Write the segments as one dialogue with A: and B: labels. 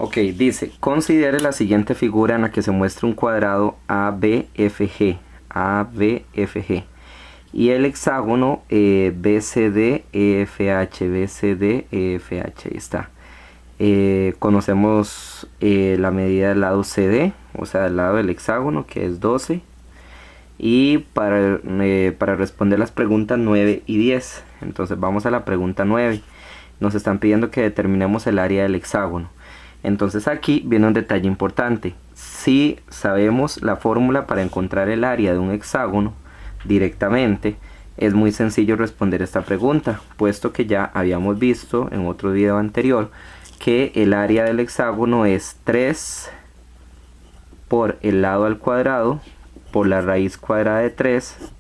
A: Ok, dice, considere la siguiente figura en la que se muestra un cuadrado ABFG, ABFG, y el hexágono BCD, EFH, BCD, EFH, ahí está. Conocemos la medida del lado CD, o sea, del lado del hexágono, que es 12. Y para responder las preguntas 9 y 10, entonces vamos a la pregunta 9. Nos están pidiendo que determinemos el área del hexágono. Entonces aquí viene un detalle importante. Si sabemos la fórmula para encontrar el área de un hexágono directamente, es muy sencillo responder esta pregunta, puesto que ya habíamos visto en otro video anterior que el área del hexágono es 3 por el lado al cuadrado por la raíz cuadrada de 3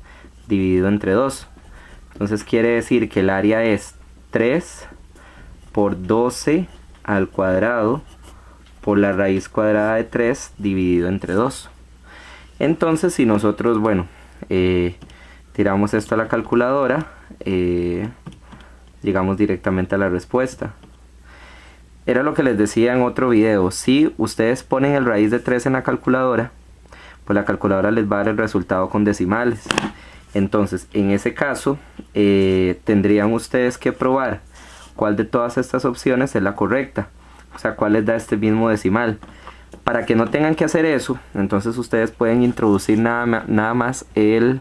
A: dividido entre 2. Entonces quiere decir que el área es 3 por 12 al cuadrado por la raíz cuadrada de 3 dividido entre 2. Entonces si nosotros, bueno, tiramos esto a la calculadora, llegamos directamente a la respuesta. Era lo que les decía en otro video. Si ustedes ponen el raíz de 3 en la calculadora, pues la calculadora les va a dar el resultado con decimales. Entonces en ese caso tendrían ustedes que probar cuál de todas estas opciones es la correcta, o sea, cuál les da este mismo decimal. Para que no tengan que hacer eso, entonces ustedes pueden introducir nada más el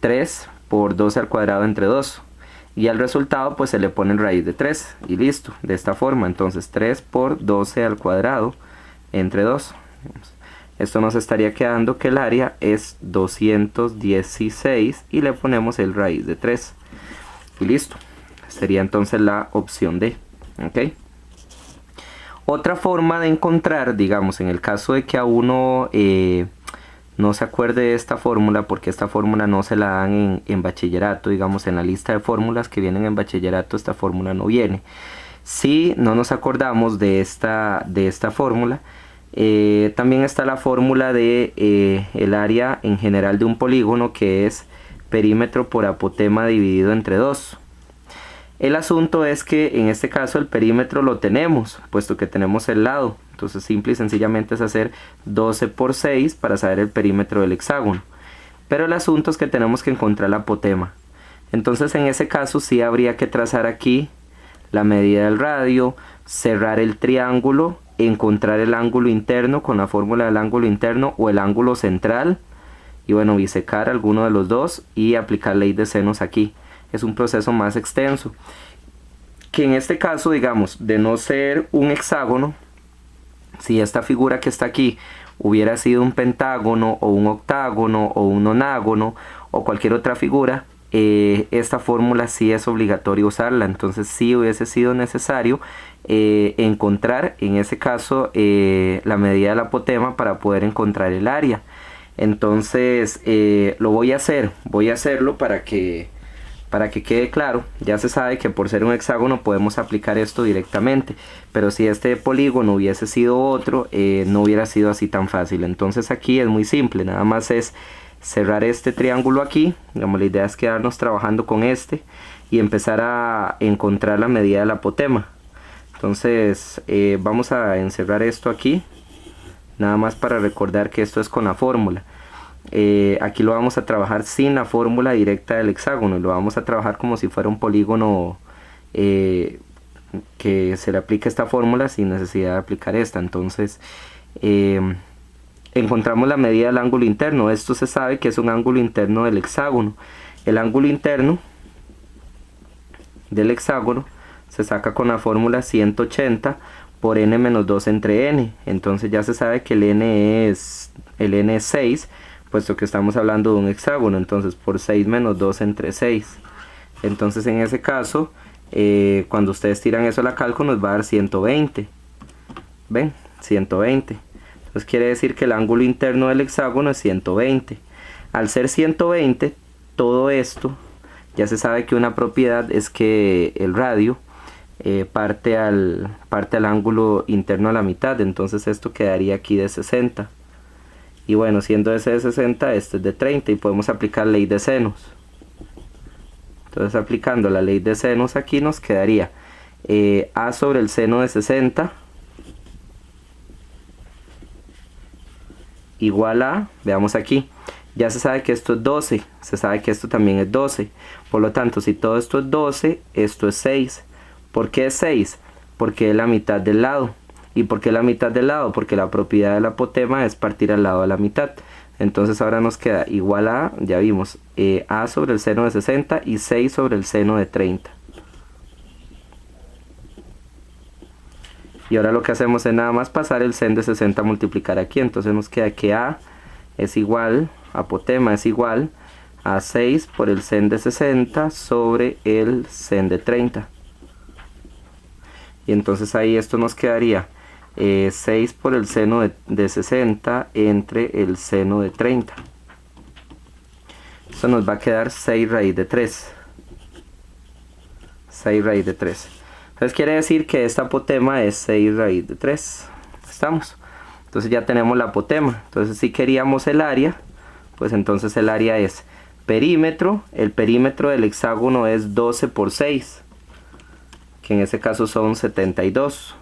A: 3 por 12 al cuadrado entre 2, y al resultado pues se le pone el raíz de 3 y listo, de esta forma. Entonces 3 por 12 al cuadrado entre 2. Esto nos estaría quedando que el área es 216 y le ponemos el raíz de 3 y listo. Sería entonces la opción D. ¿Ok? Otra forma de encontrar, digamos, en el caso de que a uno no se acuerde de esta fórmula, porque esta fórmula no se la dan en bachillerato, digamos, en la lista de fórmulas que vienen en bachillerato esta fórmula no viene. Si no nos acordamos de esta fórmula, también está la fórmula de el área en general de un polígono, que es perímetro por apotema dividido entre 2. El asunto es que en este caso el perímetro lo tenemos, puesto que tenemos el lado. Entonces simple y sencillamente es hacer 12 por 6 para saber el perímetro del hexágono. Pero el asunto es que tenemos que encontrar el apotema. Entonces en ese caso sí habría que trazar aquí la medida del radio, cerrar el triángulo, encontrar el ángulo interno con la fórmula del ángulo interno o el ángulo central, y bueno, bisecar alguno de los dos y aplicar ley de senos aquí. Es un proceso más extenso, que en este caso, digamos, de no ser un hexágono, si esta figura que está aquí hubiera sido un pentágono o un octágono o un nonágono o cualquier otra figura, esta fórmula sí es obligatorio usarla. Entonces sí hubiese sido necesario encontrar en ese caso la medida del apotema para poder encontrar el área. Entonces lo voy a hacerlo para que quede claro. Ya se sabe que por ser un hexágono podemos aplicar esto directamente, pero si este polígono hubiese sido otro, no hubiera sido así tan fácil. Entonces aquí es muy simple, nada más es cerrar este triángulo aquí. Digamos, la idea es quedarnos trabajando con este y empezar a encontrar la medida del apotema. Entonces vamos a encerrar esto aquí, nada más para recordar que esto es con la fórmula. Aquí lo vamos a trabajar sin la fórmula directa del hexágono, lo vamos a trabajar como si fuera un polígono que se le aplique esta fórmula sin necesidad de aplicar esta. Entonces encontramos la medida del ángulo interno. Esto se sabe que es un ángulo interno del hexágono. El ángulo interno del hexágono se saca con la fórmula 180 por n menos 2 entre n. Entonces ya se sabe que el n es 6, puesto que estamos hablando de un hexágono. Entonces por 6 menos 2 entre 6. Entonces en ese caso, cuando ustedes tiran eso a la cálculo, nos va a dar 120. ¿Ven? 120. Entonces quiere decir que el ángulo interno del hexágono es 120. Al ser 120, todo esto, ya se sabe que una propiedad es que el radio parte al ángulo interno a la mitad. Entonces esto quedaría aquí de 60. Y bueno, siendo ese de 60, este es de 30 y podemos aplicar ley de senos. Entonces aplicando la ley de senos aquí nos quedaría a sobre el seno de 60 igual a, veamos aquí, ya se sabe que esto es 12, se sabe que esto también es 12. Por lo tanto, si todo esto es 12, esto es 6. ¿Por qué es 6? Porque es la mitad del lado. ¿Y por qué la mitad del lado? Porque la propiedad del apotema es partir al lado a la mitad. Entonces ahora nos queda igual a, ya vimos, a sobre el seno de 60 y 6 sobre el seno de 30. Y ahora lo que hacemos es nada más pasar el sen de 60 a multiplicar aquí. Entonces nos queda que a es igual, apotema es igual a 6 por el sen de 60 sobre el sen de 30. Y entonces ahí esto nos quedaría 6 por el seno de 60 entre el seno de 30. Esto nos va a quedar 6 raíz de 3. 6 raíz de 3. Entonces quiere decir que esta apotema es 6 raíz de 3. ¿Estamos? Entonces ya tenemos la apotema. Entonces si queríamos el área, pues entonces el área es perímetro. El perímetro del hexágono es 12 por 6. Que en ese caso son 72.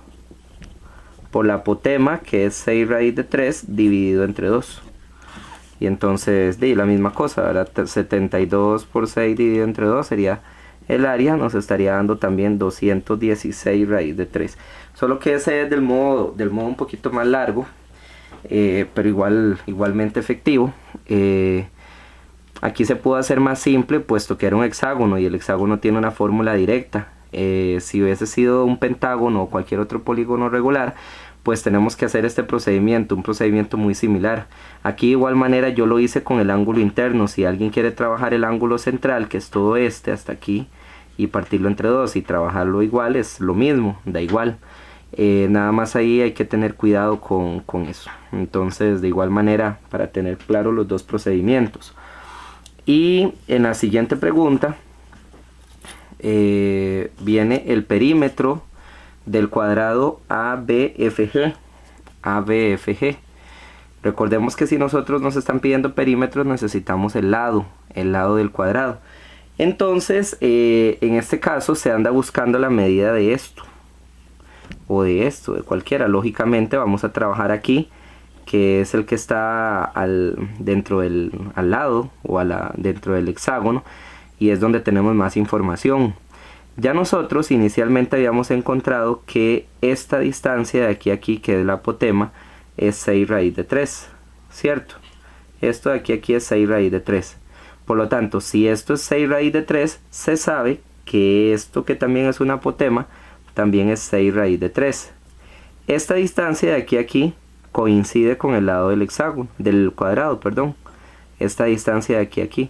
A: Por la apotema, que es 6 raíz de 3 dividido entre 2. Y entonces, la misma cosa, ¿verdad? 72 por 6 dividido entre 2 sería el área, nos estaría dando también 216 raíz de 3. Solo que ese es del modo un poquito más largo, pero igualmente efectivo. Aquí se pudo hacer más simple, puesto que era un hexágono y el hexágono tiene una fórmula directa. Si hubiese sido un pentágono o cualquier otro polígono regular, pues tenemos que hacer este procedimiento, un procedimiento muy similar. Aquí de igual manera yo lo hice con el ángulo interno. Si alguien quiere trabajar el ángulo central, que es todo este hasta aquí, y partirlo entre 2 y trabajarlo igual, es lo mismo, da igual. Nada más ahí hay que tener cuidado con eso. Entonces de igual manera, para tener claro los dos procedimientos. Y en la siguiente pregunta viene el perímetro del cuadrado ABFG. Recordemos que si nosotros nos están pidiendo perímetros, necesitamos el lado del cuadrado. Entonces en este caso se anda buscando la medida de esto o de esto, de cualquiera. Lógicamente vamos a trabajar aquí, que es el que está dentro del lado o dentro del hexágono, y es donde tenemos más información. Ya nosotros inicialmente habíamos encontrado que esta distancia de aquí a aquí, que es la apotema, es 6 raíz de 3, ¿cierto? Esto de aquí a aquí es 6 raíz de 3. Por lo tanto, si esto es 6 raíz de 3, se sabe que esto, que también es una apotema, también es 6 raíz de 3. Esta distancia de aquí a aquí coincide con el lado del hexágono, del cuadrado, perdón. Esta distancia de aquí a aquí.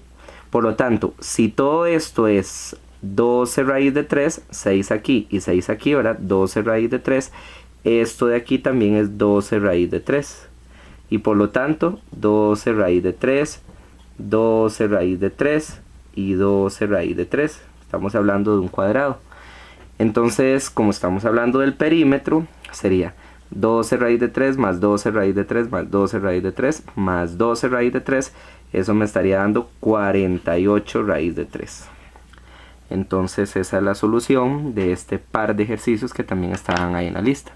A: Por lo tanto, si todo esto es 12 raíz de 3, 6 aquí y 6 aquí, ¿verdad? 12 raíz de 3. Esto de aquí también es 12 raíz de 3. Y por lo tanto, 12 raíz de 3, 12 raíz de 3 y 12 raíz de 3. Estamos hablando de un cuadrado. Entonces, como estamos hablando del perímetro, sería 12 raíz de 3 más 12 raíz de 3 más 12 raíz de 3 más 12 raíz de 3. Eso me estaría dando 48 raíz de 3. Entonces esa es la solución de este par de ejercicios que también estaban ahí en la lista.